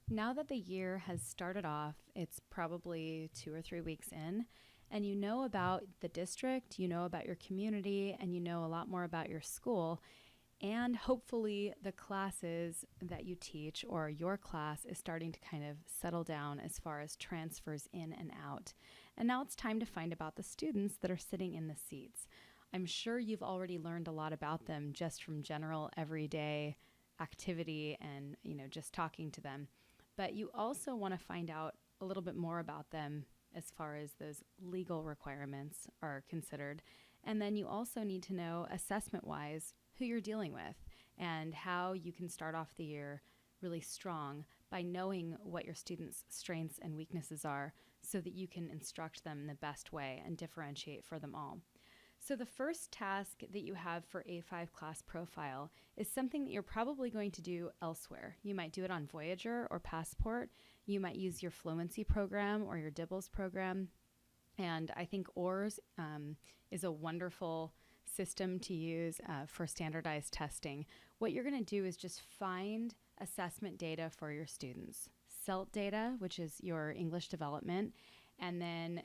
Now that the year has started off, it's probably 2 or 3 weeks in, and you know about the district, you know about your community, and you know a lot more about your school. And hopefully, the classes that you teach or your class is starting to kind of settle down as far as transfers in and out. And now it's time to find about the students that are sitting in the seats. I'm sure you've already learned a lot about them just from general everyday activity and, just talking to them. But you also want to find out a little bit more about them as far as those legal requirements are considered. And then you also need to know, assessment wise, who you're dealing with and how you can start off the year really strong by knowing what your students' strengths and weaknesses are so that you can instruct them in the best way and differentiate for them all. So the first task that you have for A-5 class profile is something that you're probably going to do elsewhere. You might do it on Voyager or Passport. You might use your Fluency program or your DIBELS program. And I think OARS is a wonderful system to use for standardized testing. What you're going to do is just find assessment data for your students. CELT data, which is your English development, and then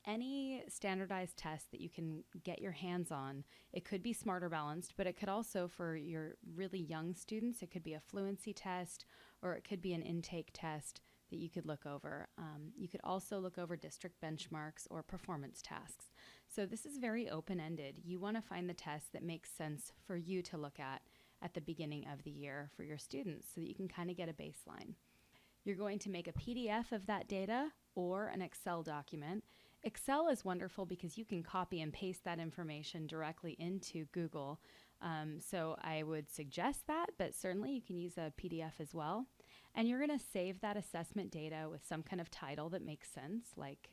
any standardized test that you can get your hands on. It could be Smart or Balanced, but it could also, for your really young students, it could be a fluency test or it could be an intake test that you could look over. You could also look over district benchmarks or performance tasks. So this is very open-ended. You want to find the test that makes sense for you to look at the beginning of the year for your students so that you can kind of get a baseline. You're going to make a PDF of that data or an Excel document. Excel is wonderful because you can copy and paste that information directly into Google. So I would suggest that, but certainly you can use a PDF as well. And you're going to save that assessment data with some kind of title that makes sense, like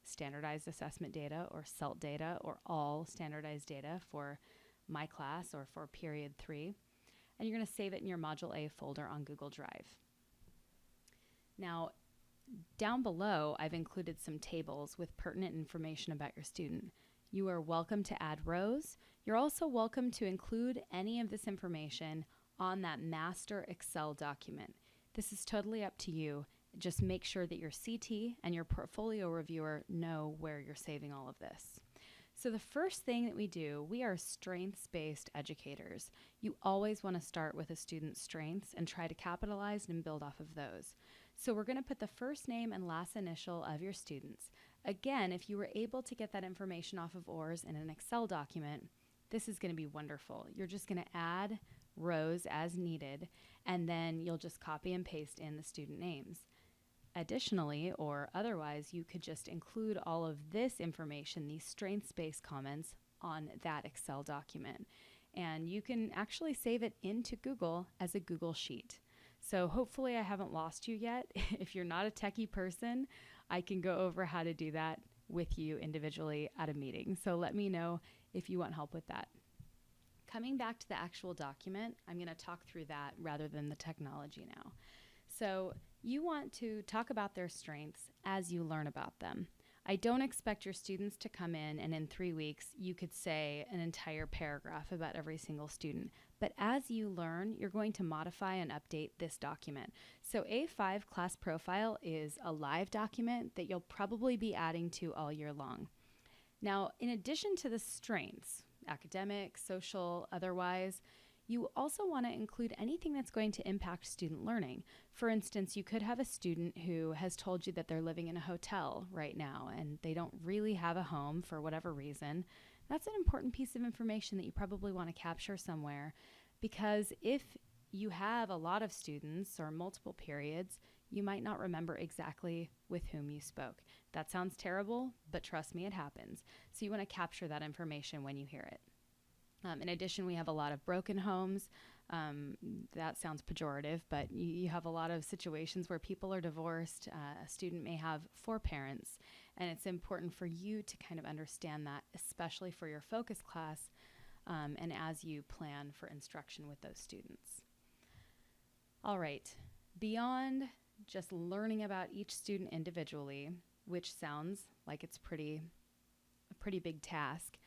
standardized assessment data or CELT data or all standardized data for my class or for period 3. And you're going to save it in your Module A folder on Google Drive. Now, down below, I've included some tables with pertinent information about your student. You are welcome to add rows. You're also welcome to include any of this information on that master Excel document. This is totally up to you. Just make sure that your CT and your portfolio reviewer know where you're saving all of this. So the first thing that we do, we are strengths-based educators. You always want to start with a student's strengths and try to capitalize and build off of those. So we're going to put the first name and last initial of your students. Again, if you were able to get that information off of OARS in an Excel document, this is going to be wonderful. You're just going to add rows as needed, and then you'll just copy and paste in the student names. Additionally, or otherwise, you could just include all of this information, these strengths-based comments, on that Excel document. And you can actually save it into Google as a Google Sheet. So hopefully I haven't lost you yet. If you're not a techie person, I can go over how to do that with you individually at a meeting. So let me know if you want help with that. Coming back to the actual document, I'm going to talk through that rather than the technology now. So you want to talk about their strengths as you learn about them. I don't expect your students to come in and in 3 weeks you could say an entire paragraph about every single student. But as you learn, you're going to modify and update this document. So A5 class profile is a live document that you'll probably be adding to all year long. Now, in addition to the strengths, academic, social, otherwise, you also want to include anything that's going to impact student learning. For instance, you could have a student who has told you that they're living in a hotel right now and they don't really have a home for whatever reason. That's an important piece of information that you probably want to capture somewhere, because if you have a lot of students or multiple periods, you might not remember exactly with whom you spoke. That sounds terrible, but trust me, it happens. So you want to capture that information when you hear it. In addition, we have a lot of broken homes. That sounds pejorative, but you have a lot of situations where people are divorced. A student may have 4 parents, and it's important for you to kind of understand that, especially for your focus class and as you plan for instruction with those students. All right, beyond just learning about each student individually, which sounds like it's a pretty big task.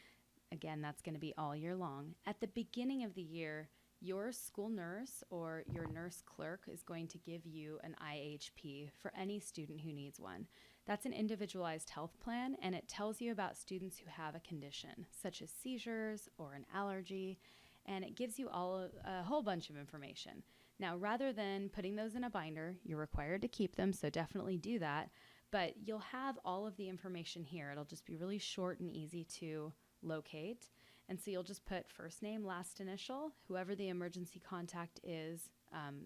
Again, that's going to be all year long. At the beginning of the year, Your school nurse or your nurse clerk is going to give you an IHP for any student who needs one. That's an individualized health plan, and it tells you about students who have a condition, such as seizures or an allergy, and it gives you a whole bunch of information. Now, rather than putting those in a binder, you're required to keep them, so definitely do that, but you'll have all of the information here. It'll just be really short and easy to locate. And so you'll just put first name, last initial, whoever the emergency contact is,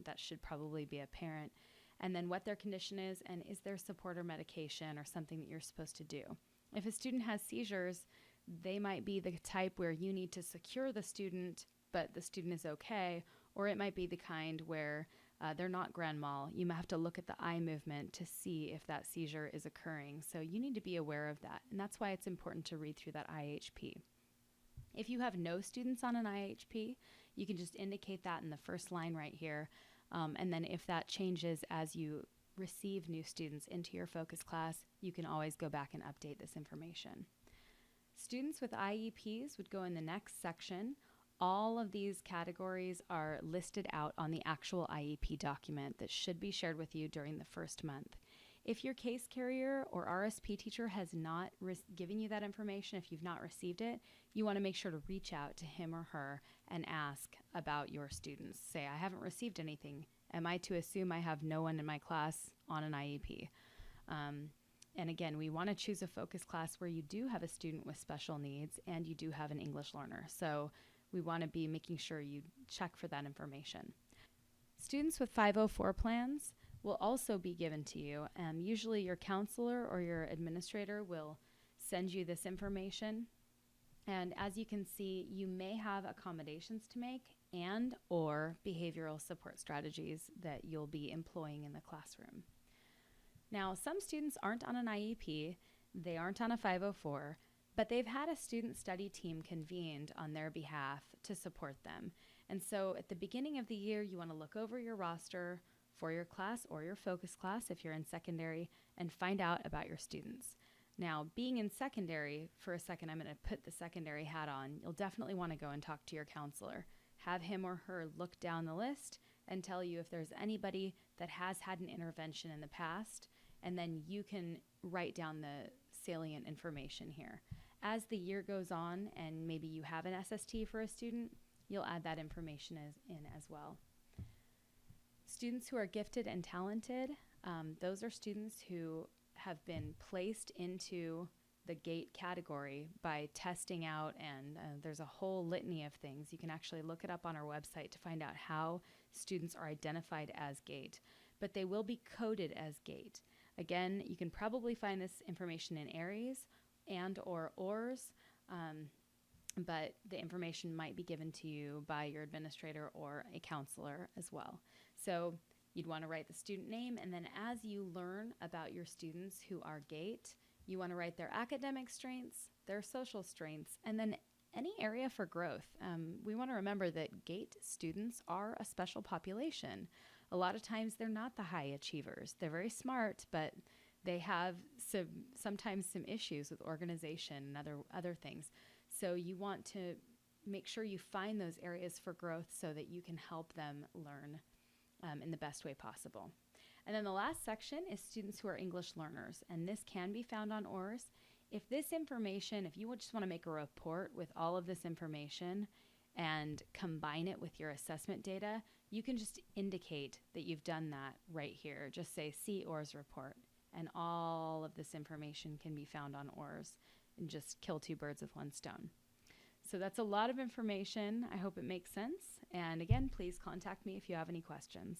that should probably be a parent, and then what their condition is and is there support or medication or something that you're supposed to do. If a student has seizures, they might be the type where you need to secure the student, but the student is okay, or it might be the kind where they're not grand mal. You might have to look at the eye movement to see if that seizure is occurring. So you need to be aware of that, and that's why it's important to read through that IHP. If you have no students on an IHP, you can just indicate that in the first line right here. And then if that changes as you receive new students into your focus class, you can always go back and update this information. Students with IEPs would go in the next section. All of these categories are listed out on the actual IEP document that should be shared with you during the first month. If your case carrier or RSP teacher has not given you that information, if you've not received it, you want to make sure to reach out to him or her and ask about your students. Say, I haven't received anything. Am I to assume I have no one in my class on an IEP? And again, we want to choose a focus class where you do have a student with special needs and you do have an English learner. So we want to be making sure you check for that information. Students with 504 plans will also be given to you. Usually your counselor or your administrator will send you this information. And as you can see, you may have accommodations to make and or behavioral support strategies that you'll be employing in the classroom. Now, some students aren't on an IEP, they aren't on a 504, but they've had a student study team convened on their behalf to support them. And so at the beginning of the year, you want to look over your roster for your class or your focus class if you're in secondary and find out about your students. Now, being in secondary, for a second, I'm going to put the secondary hat on. You'll definitely want to go and talk to your counselor. Have him or her look down the list and tell you if there's anybody that has had an intervention in the past, and then you can write down the salient information here. As the year goes on and maybe you have an SST for a student, you'll add that information in as well. Students who are gifted and talented, those are students who have been placed into the GATE category by testing out, and there's a whole litany of things. You can actually look it up on our website to find out how students are identified as GATE, but they will be coded as GATE. Again, you can probably find this information in ARIES and or ORS, but the information might be given to you by your administrator or a counselor as well. So you'd want to write the student name, and then as you learn about your students who are GATE, you want to write their academic strengths, their social strengths, and then any area for growth. We want to remember that GATE students are a special population. A lot of times they're not the high achievers. They're very smart, but they have sometimes some issues with organization and other things. So you want to make sure you find those areas for growth so that you can help them learn in the best way possible. And then the last section is students who are English learners, and this can be found on ORS. If this information, if you just want to make a report with all of this information and combine it with your assessment data, you can just indicate that you've done that right here. Just say, see ORS report, and all of this information can be found on ORS, and just kill two birds with one stone. So that's a lot of information. I hope it makes sense. And again, please contact me if you have any questions.